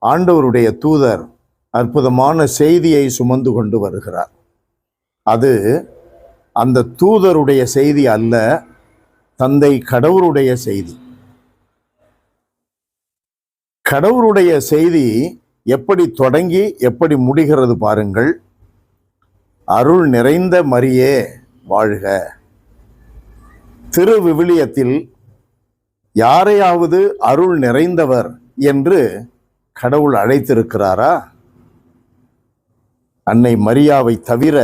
ஆண்டவருடைய தூதர் அற்புதமான செய்தியை சுமந்து கொண்டு வருகிறார். அது அந்த தூதருடைய செய்தி அல்ல, தந்தை கடவுளுடைய செய்தி. கடவுளுடைய செய்தி எப்படி தொடங்கி எப்படி முடிகிறது பாருங்கள். அருள் நிறைந்த மரியே வாழ்க. திருவிவிலியத்தில் யாரையாவது அருள் நிறைந்தவர் என்று கடவுள் அழைத்திருக்கிறாரா? அன்னை மரியாவை தவிர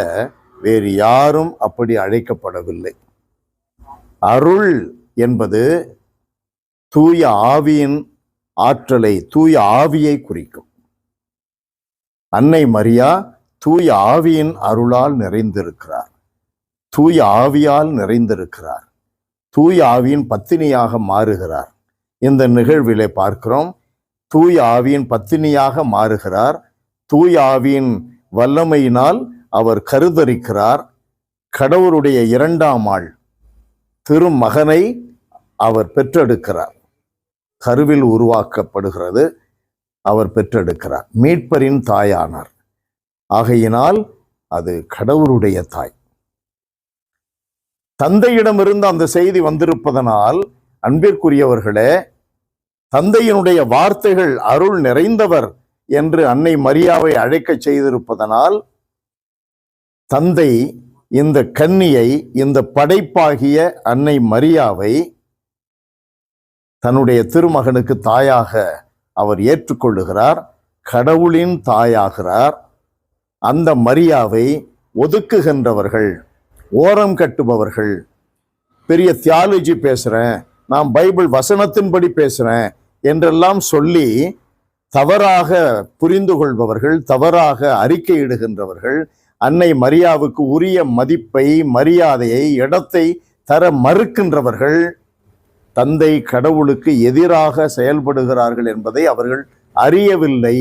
வேறு யாரும் அப்படி அழைக்கப்படவில்லை. அருள் என்பது தூய ஆவியின் ஆற்றலை, தூய ஆவியை குறிக்கும். அன்னை மரியா தூய ஆவியின் அருளால் நிறைந்திருக்கிறார், தூய ஆவியால் நிறைந்திருக்கிறார், தூய ஆவியின் பத்தினியாக மாறுகிறார். இந்த நிகழ்விலே பார்க்கிறோம். தூய ஆவியின் பத்தினியாக மாறுகிறார். தூய ஆவியின் வல்லமையினால் அவர் கருதரிக்கிறார். கடவுளுடைய இரண்டாம் ஆள் திருமகனை அவர் பெற்றெடுக்கிறார். கருவில் உருவாக்கப்படுகிறது, அவர் பெற்றெடுக்கிறார். மீட்பரின் தாயானார். ஆகையினால் அது கடவுளுடைய தாய். தந்தையிடமிருந்து அந்த செய்தி வந்திருப்பதனால் அன்பிற்குரியவர்களே, தந்தையினுடைய வார்த்தைகள் அருள் நிறைந்தவர் என்று அன்னை மரியாவை அழைக்க செய்திருப்பதனால் தந்தை இந்த கன்னியை, இந்த படைப்பாகிய அன்னை மரியாவை தன்னுடைய திருமகனுக்கு தாயாக அவர் ஏற்றுக்கொள்ளுகிறார். கடவுளின் தாயாகிறார். அந்த மரியாவை ஒதுக்குகின்றவர்கள், ஓரம் கட்டுபவர்கள், பெரிய தியாலஜி பேசுறேன், நான் பைபிள் வசனத்தின்படி பேசுறேன் என்றெல்லாம் சொல்லி தவறாக புரிந்து கொள்பவர்கள், தவறாக அறிக்கையிடுகின்றவர்கள், அன்னை மரியாவுக்கு உரிய மதிப்பை, மரியாதையை, இடத்தை தர மறுக்கின்றவர்கள் தந்தை கடவுளுக்கு எதிராக செயல்படுகிறார்கள் என்பதை அவர்கள் அறியவில்லை.